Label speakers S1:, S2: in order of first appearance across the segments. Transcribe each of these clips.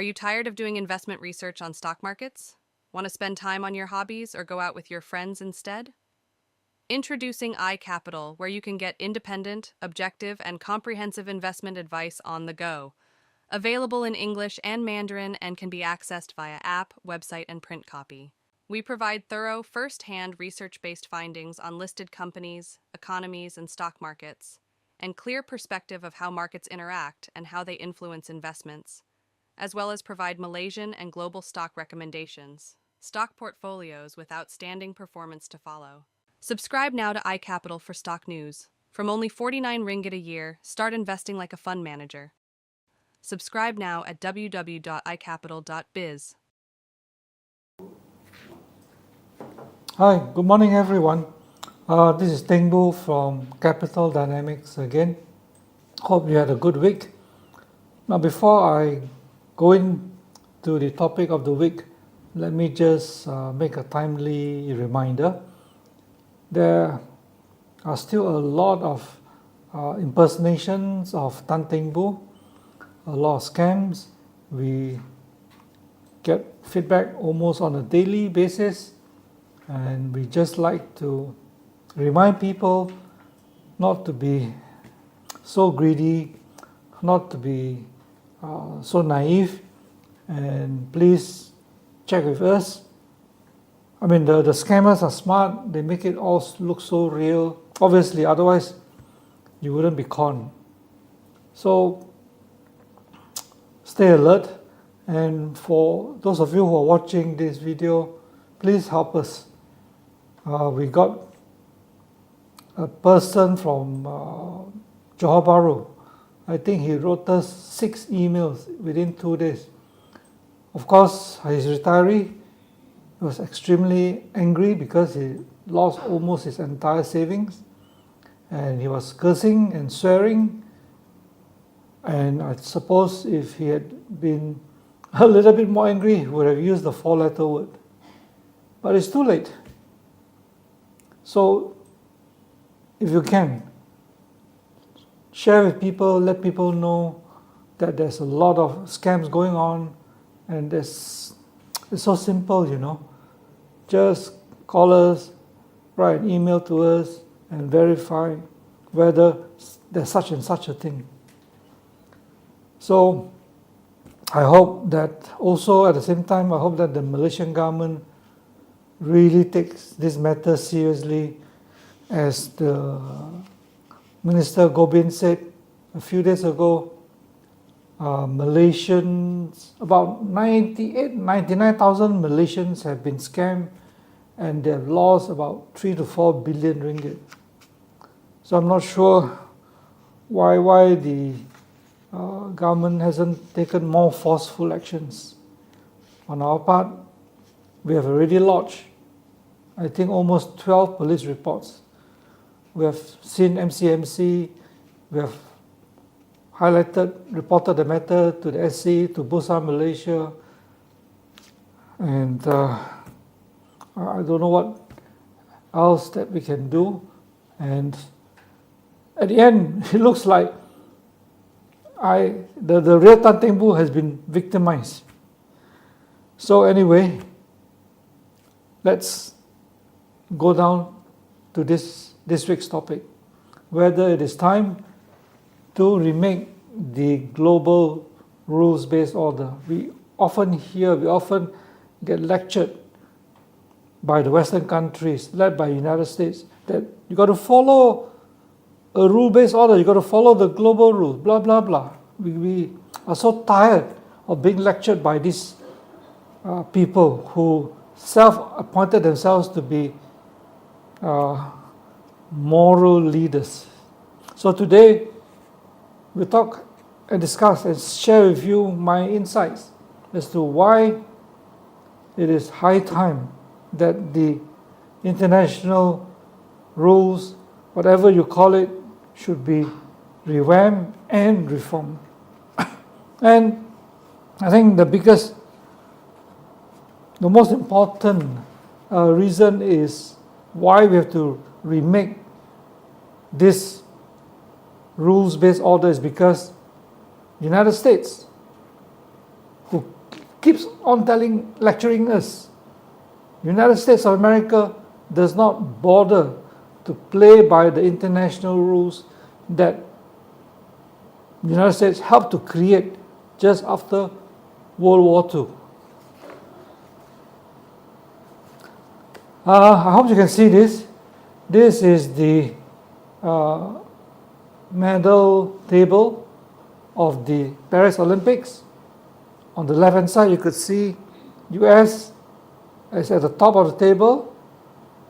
S1: Are you tired of doing investment research on stock markets? Want to spend time on your hobbies or go out with your friends instead? Introducing iCapital, where you can get independent, objective, and comprehensive investment advice on the go. Available in English and Mandarin and can be accessed via app, website, and print copy. We provide thorough, first-hand research-based findings on listed companies, economies, and stock markets, and clear perspective of how markets interact and how they influence investments, as well as provide Malaysian and global stock recommendations, stock portfolios with outstanding performance to follow. Subscribe now to iCapital for stock news. From only 49 ringgit a year, start investing like a fund manager. Subscribe now at www.icapital.biz.
S2: Hi, good morning everyone. This is Teng Boo from Capital Dynamics again. Hope you had a good week. Now before I go into the topic of the week, let me just make a timely reminder. There are still a lot of impersonations of Teng Boo, a lot of scams. We get feedback almost on a daily basis, and we just like to remind people not to be so greedy, not to be so naive, and please check with us. I mean, the scammers are smart. They make it all look so real. Obviously, otherwise you wouldn't be conned. So stay alert. And for those of you who are watching this video, please help us. We got a person from Johor Bahru. I think he wrote us 6 emails within 2 days. Of course, he's retiree. He was extremely angry because he lost almost his entire savings, and he was cursing and swearing. And I suppose if he had been a little bit more angry, he would have used the 4-letter word. But it's too late. So if you can, share with people, let people know that there's a lot of scams going on, and it's so simple, you know. Just call us, write an email to us, and verify whether there's such and such a thing. So I hope that also at the same time, I hope that the Malaysian government really takes this matter seriously. As the Minister Gobin said a few days ago, Malaysians, about 99,000 Malaysians have been scammed, and they have lost about 3 to 4 billion ringgit. So I'm not sure why the government hasn't taken more forceful actions. On our part, we have already lodged, I think, almost 12 police reports. We have seen MCMC, we have reported the matter to the SC, to Bursa Malaysia, and I don't know what else that we can do. And at the end, it looks like the real Teng Boo has been victimized. So anyway, let's go down to this week's topic, whether it is time to remake the global rules-based order. We often get lectured by the Western countries, led by the United States, that you got to follow a rule-based order, you got to follow the global rules, blah, blah, blah. We are so tired of being lectured by these people who self-appointed themselves to be moral leaders. So today, we'll talk and discuss and share with you my insights as to why it is high time that the international rules, whatever you call it, should be revamped and reformed. And I think the most important reason is why we have to remake this rules-based order is because the United States, who keeps on lecturing us. United States of America does not bother to play by the international rules that the United States helped to create just after World War II. I hope you can see this. This is the medal table of the Paris Olympics. On the left hand side you could see US is at the top of the table.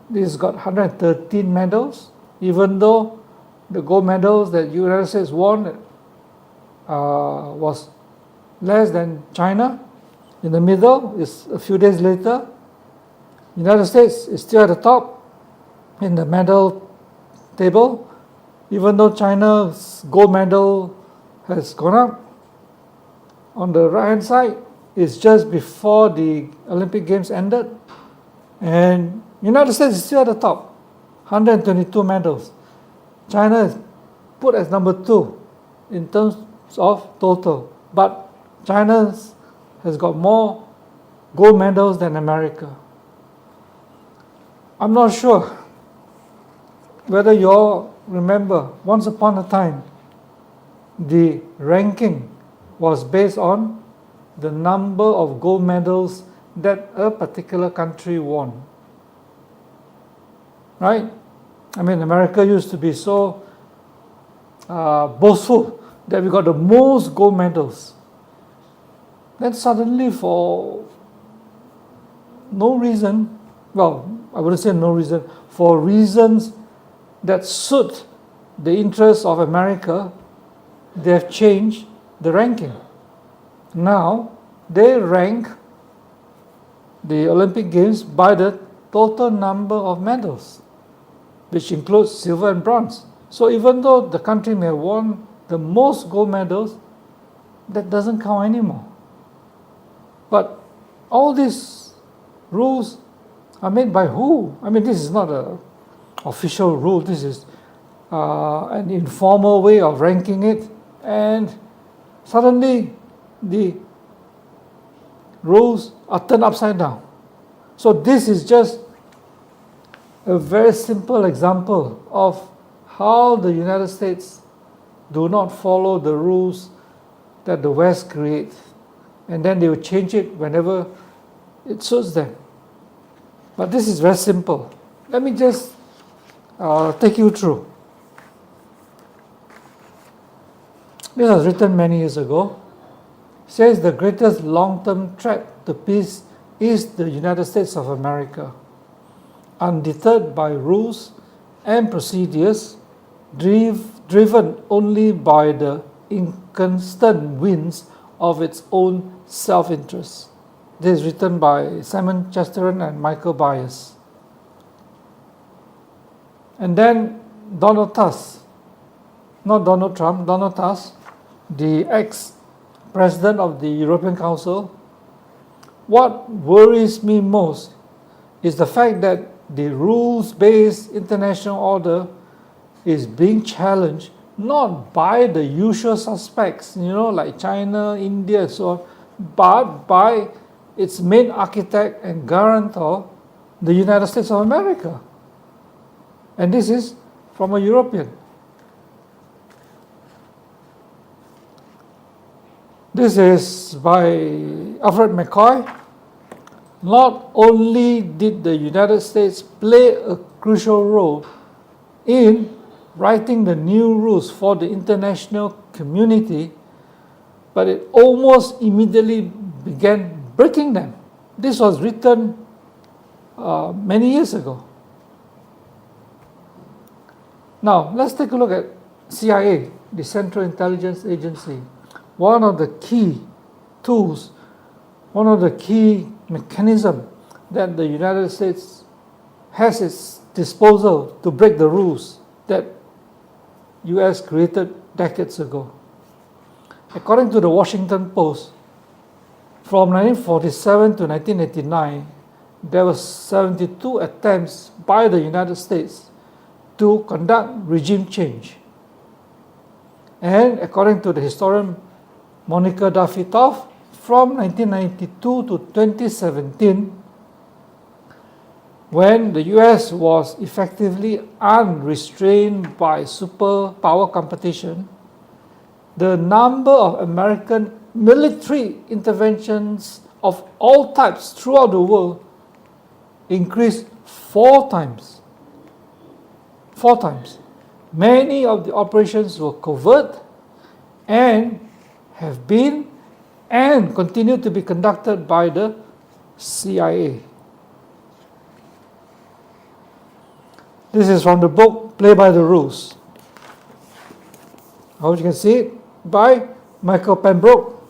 S2: This has got 113 medals, even though the gold medals that United States won was less than China. In the middle is a few days later. United States is still at the top in the medal table, even though China's gold medal has gone up. On the right hand side is just before the Olympic Games ended, and United States is still at the top, 122 medals. China is put as number 2 in terms of total, but China has got more gold medals than America. I'm not sure whether you all remember, once upon a time, the ranking was based on the number of gold medals that a particular country won. Right? I mean, America used to be so boastful that we got the most gold medals. Then suddenly, for no reason, well, I wouldn't say no reason, for reasons that suit the interests of America, they have changed the ranking. Now, they rank the Olympic Games by the total number of medals, which includes silver and bronze. So even though the country may have won the most gold medals, that doesn't count anymore. But all these rules are made by who? I mean, this is not an official rule. This is an informal way of ranking it. And suddenly, the rules are turned upside down. So this is just a very simple example of how the United States do not follow the rules that the West creates. And then they will change it whenever it suits them. But this is very simple. Let me just take you through. This was written many years ago. It says the greatest long-term threat to peace is the United States of America. Undeterred by rules and procedures, driven only by the inconstant winds of its own self-interest. This is written by Simon Chesterton and Michael Byers. And then Donald Tusk, not Donald Trump, Donald Tusk, the ex-president of the European Council. What worries me most is the fact that the rules-based international order is being challenged not by the usual suspects, like China, India, and so on, but by its main architect and guarantor, the United States of America. And this is from a European. This is by Alfred McCoy. Not only did the United States play a crucial role in writing the new rules for the international community, but it almost immediately began breaking them. This was written many years ago. Now, let's take a look at CIA, the Central Intelligence Agency. One of the key tools, one of the key mechanisms that the United States has at its disposal to break the rules that US created decades ago. According to the Washington Post, from 1947 to 1989, there were 72 attempts by the United States to conduct regime change. And according to the historian Monica Duffy-Toft, from 1992 to 2017, when the US was effectively unrestrained by superpower competition, the number of American military interventions of all types throughout the world increased 4 times. 4 times. Many of the operations were covert and have been and continue to be conducted by the CIA. This is from the book Play by the Rules. How you can see it? By Michael Pembroke.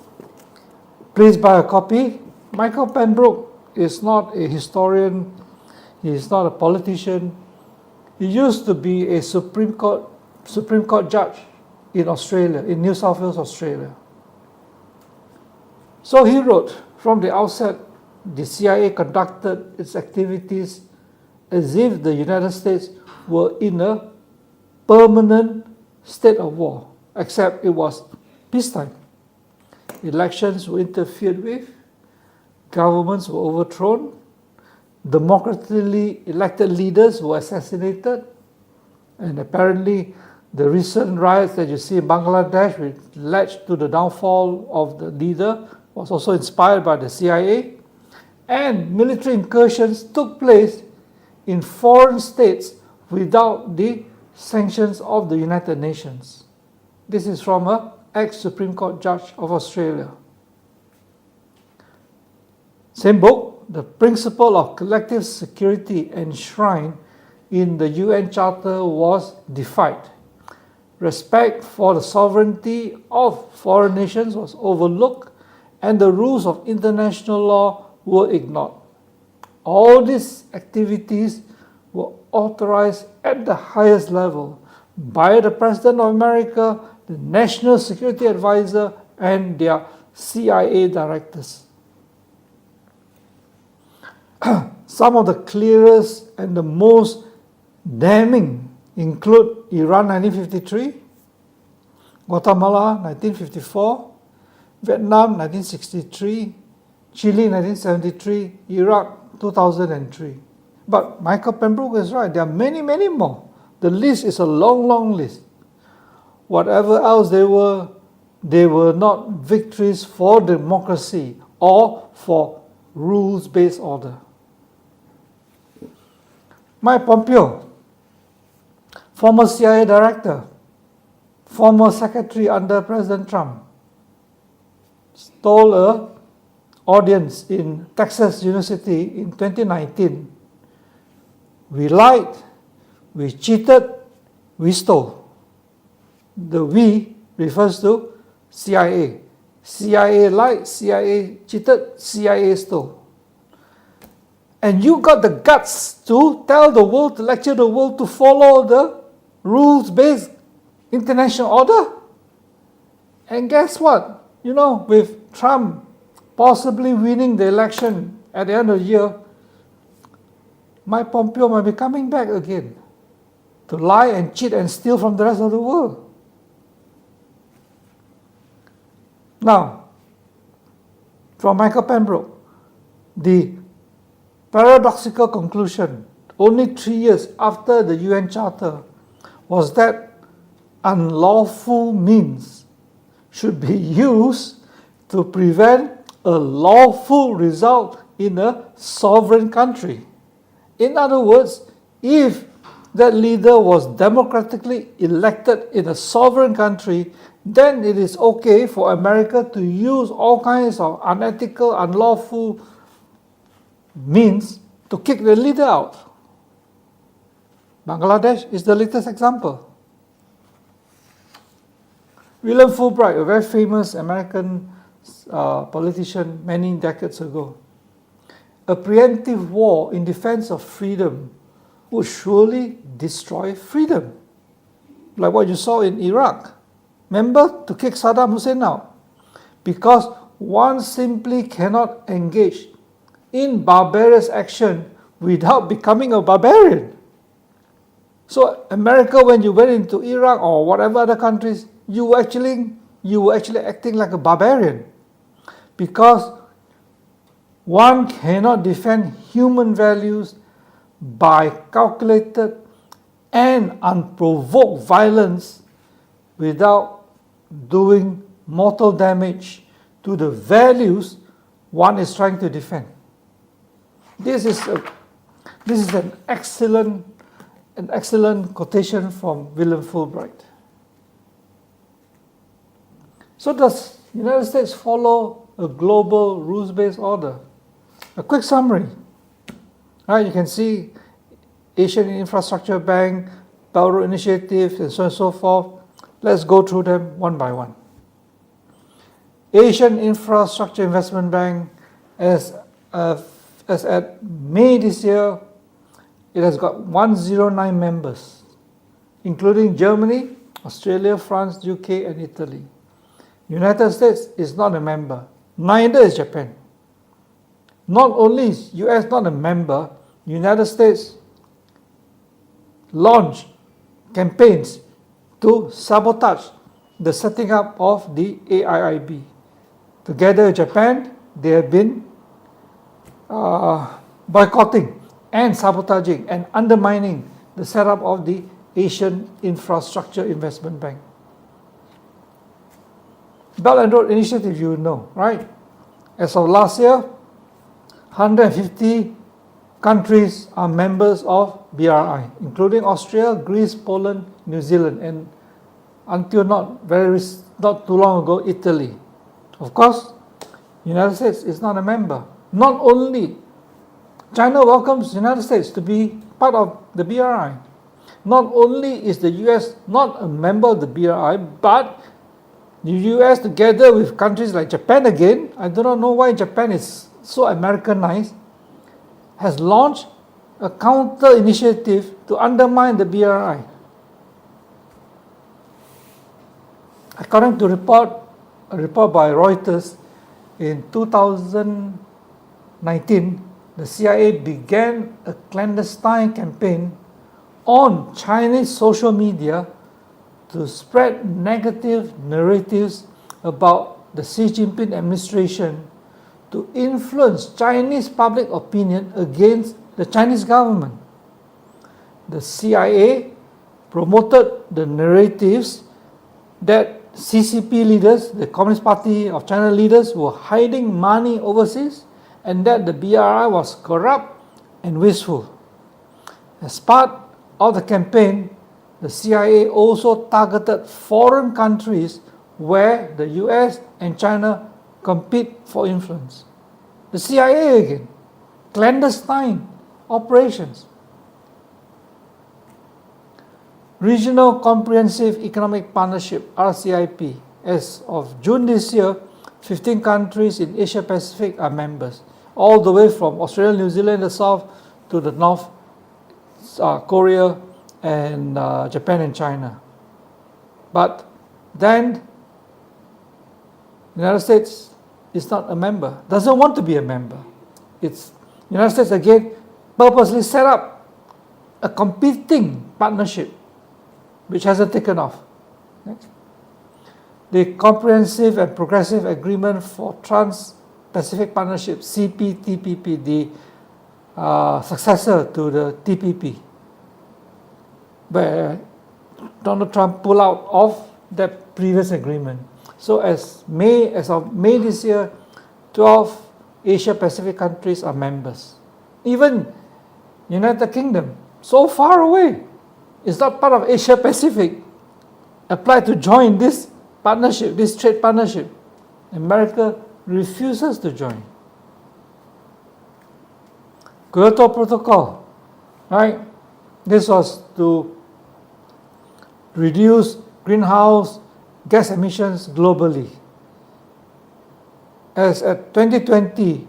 S2: Please buy a copy. Michael Pembroke is not a historian. He is not a politician. He used to be a Supreme Court judge in Australia, in New South Wales, Australia. So he wrote, from the outset, the CIA conducted its activities as if the United States were in a permanent state of war, except it was peacetime. Elections were interfered with, governments were overthrown, democratically elected leaders were assassinated, and apparently the recent riots that you see in Bangladesh, which led to the downfall of the leader, was also inspired by the CIA, and military incursions took place in foreign states without the sanctions of the United Nations. This is from an ex-Supreme Court judge of Australia. Same book, the principle of collective security enshrined in the UN Charter was defied. Respect for the sovereignty of foreign nations was overlooked, and the rules of international law were ignored. All these activities were authorized at the highest level by the President of America, the National Security Advisor, and their CIA directors. Some of the clearest and the most damning include Iran 1953, Guatemala 1954, Vietnam 1963, Chile 1973, Iraq 2003. But Michael Pembroke is right, there are many, many more. The list is a long, long list. Whatever else they were not victories for democracy or for rules-based order. Mike Pompeo, former CIA director, former secretary under President Trump, told an audience in Texas University in 2019, "We lied, we cheated, we stole." The "we" refers to CIA. CIA lied, CIA cheated, CIA stole. And you got the guts to tell the world, to lecture the world to follow the rules-based international order? And guess what? You know, with Trump possibly winning the election at the end of the year, Mike Pompeo might be coming back again to lie and cheat and steal from the rest of the world. Now, from Michael Pembroke, the paradoxical conclusion, only 3 years after the UN Charter, was that unlawful means should be used to prevent a lawful result in a sovereign country. In other words, if that leader was democratically elected in a sovereign country, then it is okay for America to use all kinds of unethical, unlawful means to kick the leader out. Bangladesh is the latest example. William Fulbright, a very famous American politician many decades ago, a preemptive war in defense of freedom would surely destroy freedom, like what you saw in Iraq. Remember, to kick Saddam Hussein out, because one simply cannot engage in barbarous action without becoming a barbarian. So America, when you went into Iraq or whatever other countries, you were actually acting like a barbarian, because one cannot defend human values by calculated and unprovoked violence without doing mortal damage to the values one is trying to defend. This is an excellent quotation from William Fulbright. So does the United States follow a global rules-based order? A quick summary. Right, you can see Asian Infrastructure Bank, Belt Road Initiative, and so on and so forth. Let's go through them one by one. Asian Infrastructure Investment Bank, as at May this year, it has got 109 members, including Germany, Australia, France, UK, and Italy. United States is not a member, neither is Japan. Not only is US not a member, United States launched campaigns to sabotage the setting up of the AIIB. Together with Japan, they have been boycotting and sabotaging and undermining the setup of the Asian Infrastructure Investment Bank. Belt and Road Initiative, you know, right? As of last year, 150 countries are members of BRI, including Austria, Greece, Poland, New Zealand, and until not too long ago, Italy. Of course, United States is not a member. Not only China welcomes the United States to be part of the BRI. Not only is the US not a member of the BRI, but the US, together with countries like Japan again, I do not know why Japan is so Americanized, has launched a counter initiative to undermine the BRI. According to a report by Reuters, in 2019, the CIA began a clandestine campaign on Chinese social media to spread negative narratives about the Xi Jinping administration to influence Chinese public opinion against the Chinese government. The CIA promoted the narratives that CCP leaders, the Communist Party of China leaders, were hiding money overseas and that the BRI was corrupt and wasteful. As part of the campaign, the CIA also targeted foreign countries where the US and China compete for influence. The CIA again, clandestine operations. Regional Comprehensive Economic Partnership, RCEP, as of June this year, 15 countries in Asia Pacific are members, all the way from Australia, New Zealand, the south, to the north, Korea, and Japan and China. But then the United States is not a member, doesn't want to be a member. It's United States again purposely set up a competing partnership which hasn't taken off. Next. The Comprehensive and Progressive Agreement for Trans-Pacific Partnership, CPTPP, the successor to the TPP, where Donald Trump pulled out of that previous agreement. So as of May this year, 12 Asia Pacific countries are members. Even United Kingdom, so far away, is not part of Asia Pacific, applied to join this partnership, this trade partnership. America refuses to join. Kyoto Protocol, right? This was to reduce greenhouse gas emissions globally. As at 2020,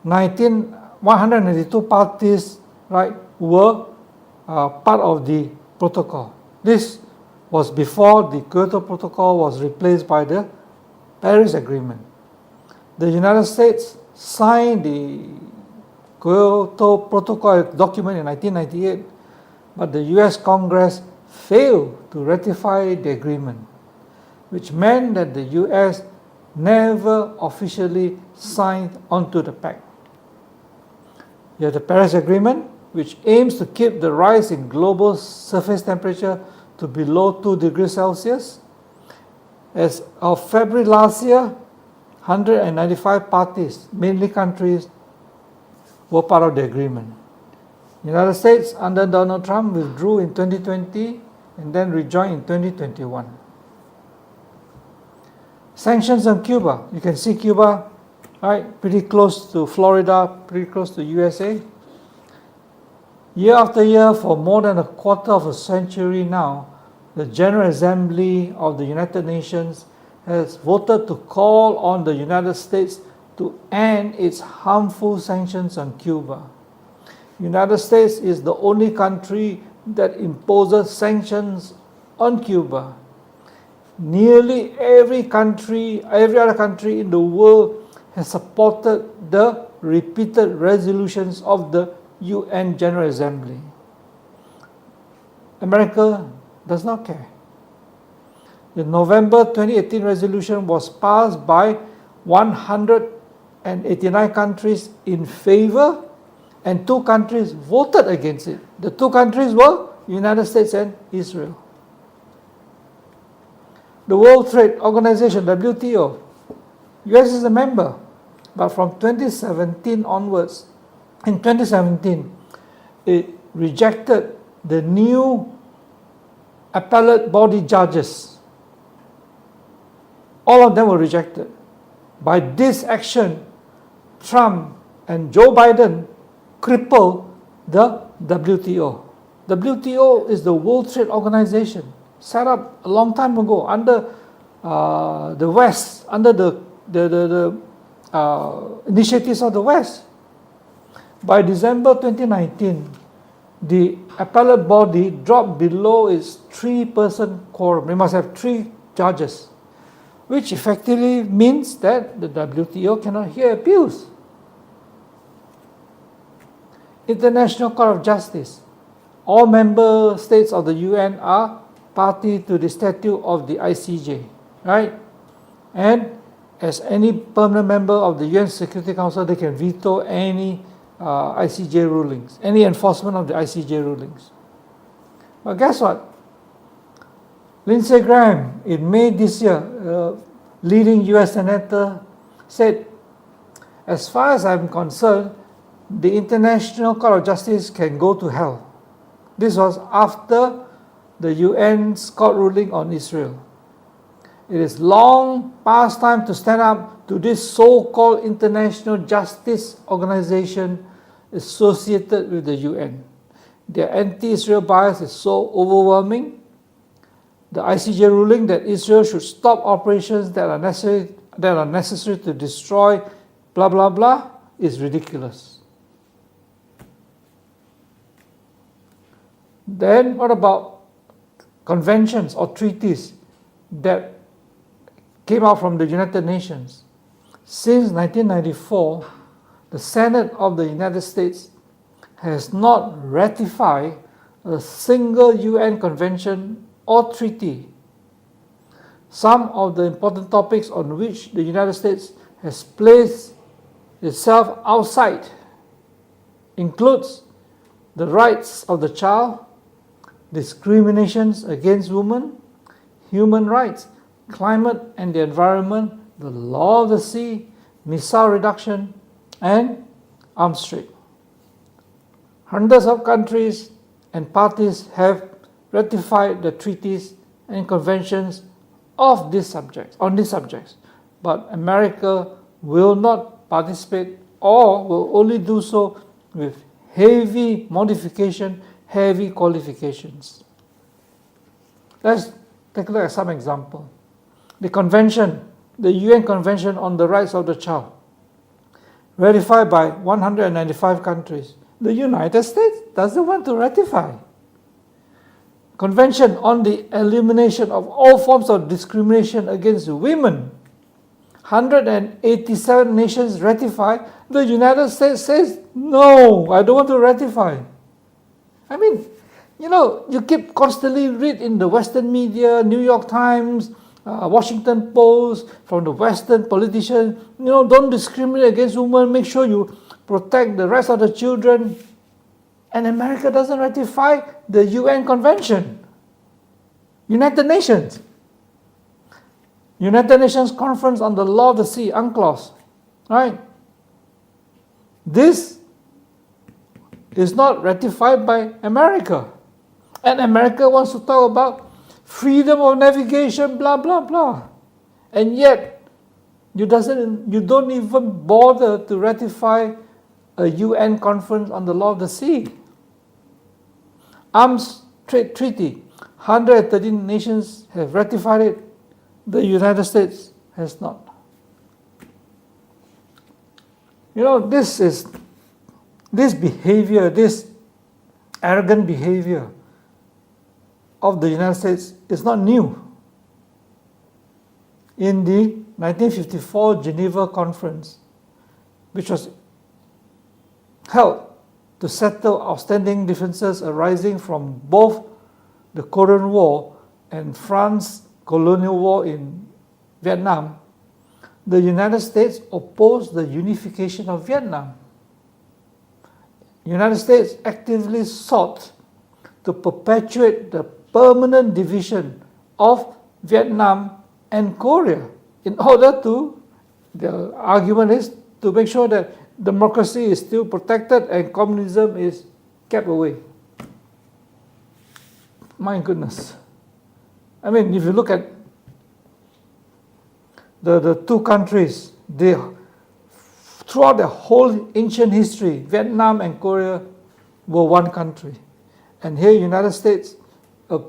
S2: 192 parties, right, were part of the protocol. This was before the Kyoto Protocol was replaced by the Paris Agreement. The United States signed the Kyoto Protocol document in 1998, but the US Congress failed to ratify the agreement, which meant that the US never officially signed onto the pact. You have the Paris Agreement, which aims to keep the rise in global surface temperature to below 2 degrees Celsius. As of February last year, 195 parties, mainly countries, were part of the agreement. The United States, under Donald Trump, withdrew in 2020 and then rejoined in 2021. Sanctions on Cuba. You can see Cuba, right, pretty close to Florida, pretty close to USA. Year after year, for more than a quarter of a century now, the General Assembly of the United Nations has voted to call on the United States to end its harmful sanctions on Cuba. The United States is the only country that imposes sanctions on Cuba. Nearly every other country in the world has supported the repeated resolutions of the UN General Assembly. America does not care. The November 2018 resolution was passed by 189 countries in favor, and 2 countries voted against it. The 2 countries were United States and Israel. The World Trade Organization, WTO, US is a member, but from 2017 onwards, in 2017, it rejected the new appellate body judges. All of them were rejected. By this action, Trump and Joe Biden crippled the WTO. WTO is the World Trade Organization, set up a long time ago under the West, under the initiatives of the West. By December 2019, the appellate body dropped below its 3-person quorum. They must have 3 judges, which effectively means that the WTO cannot hear appeals. International Court of Justice. All member states of the UN are party to the statute of the ICJ, right? And as any permanent member of the UN Security Council, they can veto any ICJ rulings, any enforcement of the ICJ rulings. But guess what? Lindsey Graham, in May this year, leading US senator, said, as far as I'm concerned, the International Court of Justice can go to hell. This was after the UN's court ruling on Israel. It is long past time to stand up to this so-called international justice organization associated with the UN. Their anti-Israel bias is so overwhelming. The ICJ ruling that Israel should stop operations that are necessary to destroy blah blah blah is ridiculous. Then what about conventions or treaties that came out from the United Nations? Since 1994, the Senate of the United States has not ratified a single UN convention or treaty. Some of the important topics on which the United States has placed itself outside includes the rights of the child, discriminations against women, human rights, climate and the environment, the law of the sea, missile reduction, and arms trade. Hundreds of countries and parties have ratified the treaties and conventions on these subjects, but America will not participate or will only do so with heavy modification, heavy qualifications. Let's take a look at some example. The convention, the UN Convention on the Rights of the Child, ratified by 195 countries. The United States doesn't want to ratify. Convention on the Elimination of All Forms of Discrimination Against Women. 187 nations ratified. The United States says, no, I don't want to ratify. I mean, you keep constantly read in the Western media, New York Times, Washington Post, from the Western politicians, don't discriminate against women, make sure you protect the rights of the children. And America doesn't ratify the UN Convention, United Nations. United Nations Conference on the Law of the Sea, UNCLOS, right? This is not ratified by America. And America wants to talk about freedom of navigation, blah, blah, blah. And yet, you don't even bother to ratify a UN conference on the law of the sea. Arms Trade Treaty, 113 nations have ratified it. The United States has not. This behavior, this arrogant behavior of the United States is not new. In the 1954 Geneva Conference, which was held to settle outstanding differences arising from both the Korean War and France's colonial war in Vietnam, the United States opposed the unification of Vietnam. The United States actively sought to perpetuate the permanent division of Vietnam and Korea in order to, the argument is to make sure that democracy is still protected and communism is kept away. My goodness. I mean, if you look at the two countries, throughout the whole ancient history, Vietnam and Korea were one country. And here, United States, a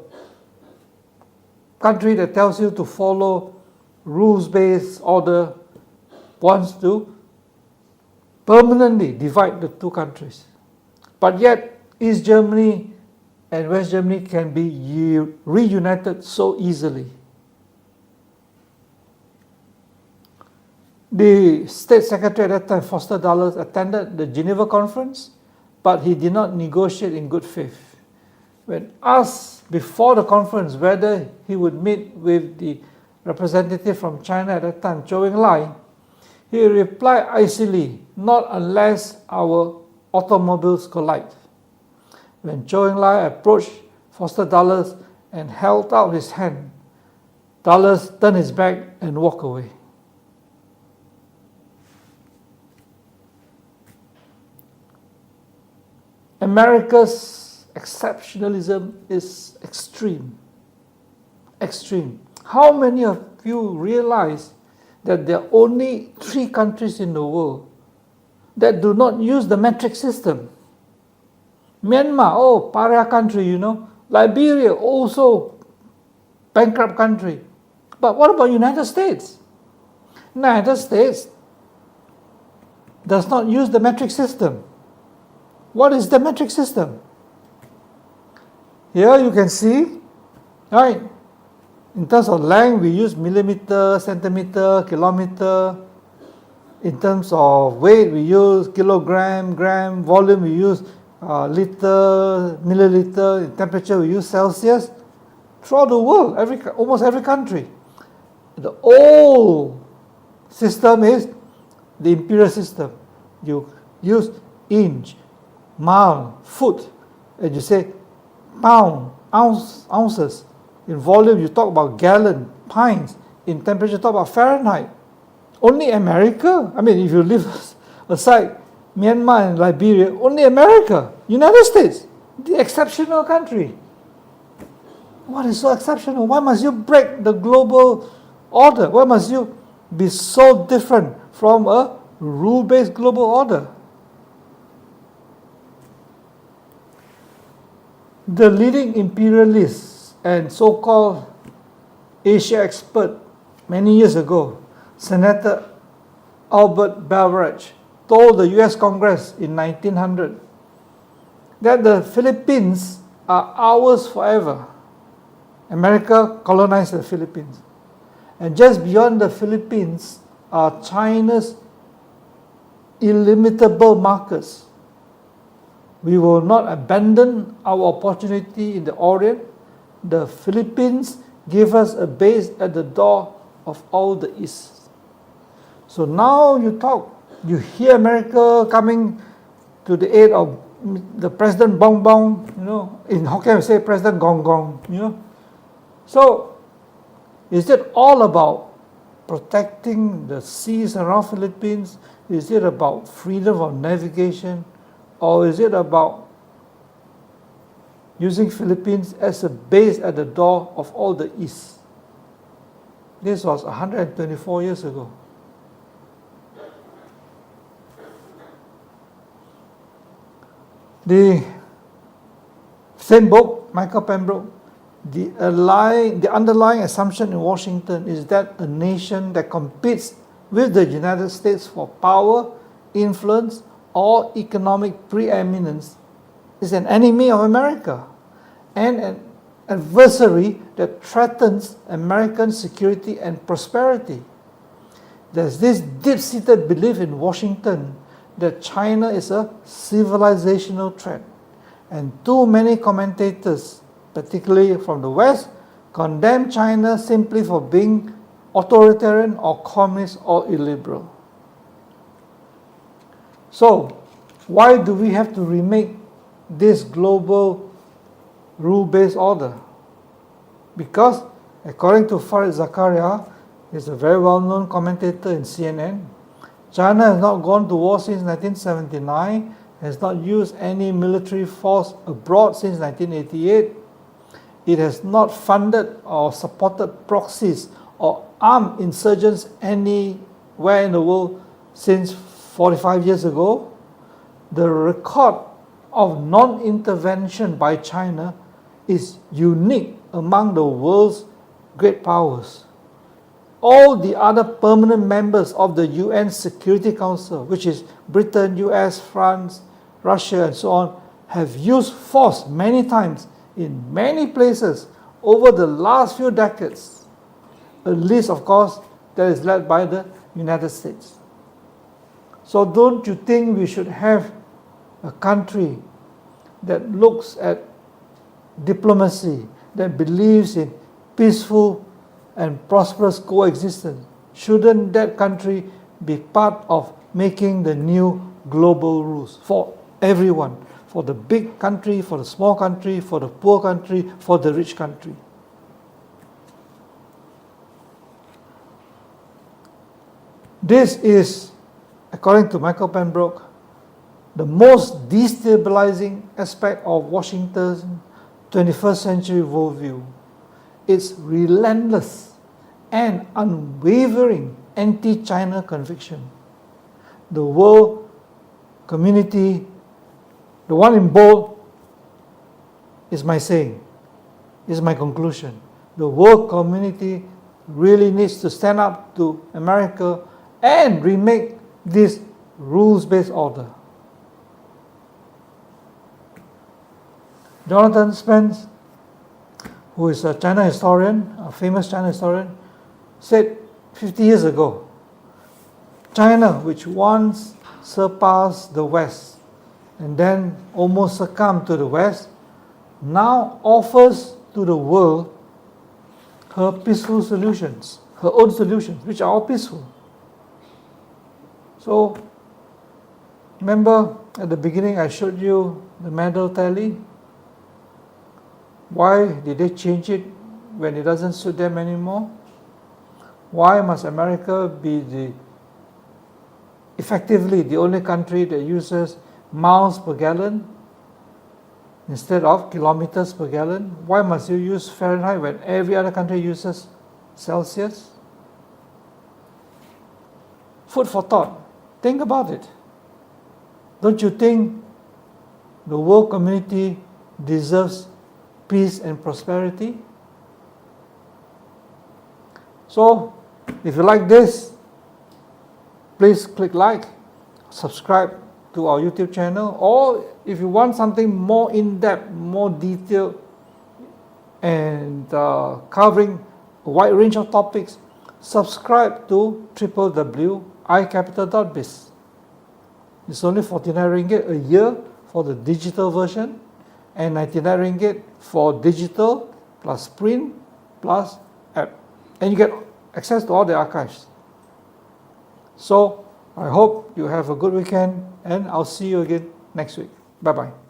S2: country that tells you to follow rules-based order, wants to permanently divide the two countries. But yet, East Germany and West Germany can be reunited so easily. The State Secretary at that time, Foster Dulles, attended the Geneva Conference, but he did not negotiate in good faith. When asked before the conference whether he would meet with the representative from China at that time, Zhou Enlai, he replied icily, "Not unless our automobiles collide." When Zhou Enlai approached Foster Dulles and held out his hand, Dulles turned his back and walked away. America's exceptionalism is extreme. Extreme. How many of you realize that there are only 3 countries in the world that do not use the metric system? Myanmar, pariah country, Liberia, also bankrupt country. But what about United States? United States does not use the metric system. What is the metric system? Here you can see, right? In terms of length, we use millimeter, centimeter, kilometer. In terms of weight, we use kilogram, gram. Volume, we use liter, milliliter. In temperature, we use Celsius. Throughout the world, almost every country. The old system is the imperial system. You use inch, mile, foot, and you say pound, ounces. In volume, you talk about gallon, pints. In temperature, you talk about Fahrenheit. Only America, if you leave aside Myanmar and Liberia, only America, United States, the exceptional country. What is so exceptional? Why must you break the global order? Why must you be so different from a rule-based global order? The leading imperialists and so-called Asia expert many years ago, Senator Albert Beveridge, told the US Congress in 1900 that the Philippines are ours forever. America colonized the Philippines. And just beyond the Philippines are China's illimitable markets. We will not abandon our opportunity in the Orient. The Philippines give us a base at the door of all the East. So now you hear America coming to the aid of the President Bong Bong, in Hokkien we say President Gong Gong, So, is it all about protecting the seas around Philippines? Is it about freedom of navigation? Or is it about using Philippines as a base at the door of all the East? This was 124 years ago. The same book, Michael Pembroke, the underlying assumption in Washington is that a nation that competes with the United States for power, influence, or economic preeminence is an enemy of America and an adversary that threatens American security and prosperity. There's this deep-seated belief in Washington that China is a civilizational threat, and too many commentators, particularly from the West, condemn China simply for being authoritarian or communist or illiberal. So, why do we have to remake this global rule-based order? Because, according to Farid Zakaria, he's a very well-known commentator in CNN, China has not gone to war since 1979, has not used any military force abroad since 1988. It has not funded or supported proxies or armed insurgents anywhere in the world since 45 years ago. The record of non-intervention by China is unique among the world's great powers. All the other permanent members of the UN Security Council, which is Britain, US, France, Russia, and so on, have used force many times in many places over the last few decades. A list, of course, that is led by the United States. So don't you think we should have a country that looks at diplomacy, that believes in peaceful and prosperous coexistence? Shouldn't that country be part of making the new global rules for everyone? For the big country, for the small country, for the poor country, for the rich country. This is, according to Michael Pembroke, the most destabilizing aspect of Washington's 21st century worldview. Its relentless and unwavering anti-China conviction. The world community, the one in bold, is my saying, is my conclusion. The world community really needs to stand up to America and remake this rules-based order. Jonathan Spence, who is a China historian, a famous China historian, said 50 years ago, China, which once surpassed the West and then almost succumbed to the West, now offers to the world her peaceful solutions, her own solutions, which are all peaceful. So, remember at the beginning I showed you the medal tally? Why did they change it when it doesn't suit them anymore? Why must America be effectively the only country that uses miles per gallon instead of kilometers per gallon? Why must you use Fahrenheit when every other country uses Celsius? Food for thought. Think about it. Don't you think the world community deserves peace and prosperity? So, if you like this, please click like, subscribe to our YouTube channel, or if you want something more in-depth, more detailed, and covering a wide range of topics, subscribe to www.icapital.biz. It's only 49 ringgit a year for the digital version and 99 ringgit for digital plus print plus and you get access to all the archives. So I hope you have a good weekend, and I'll see you again next week. Bye-bye.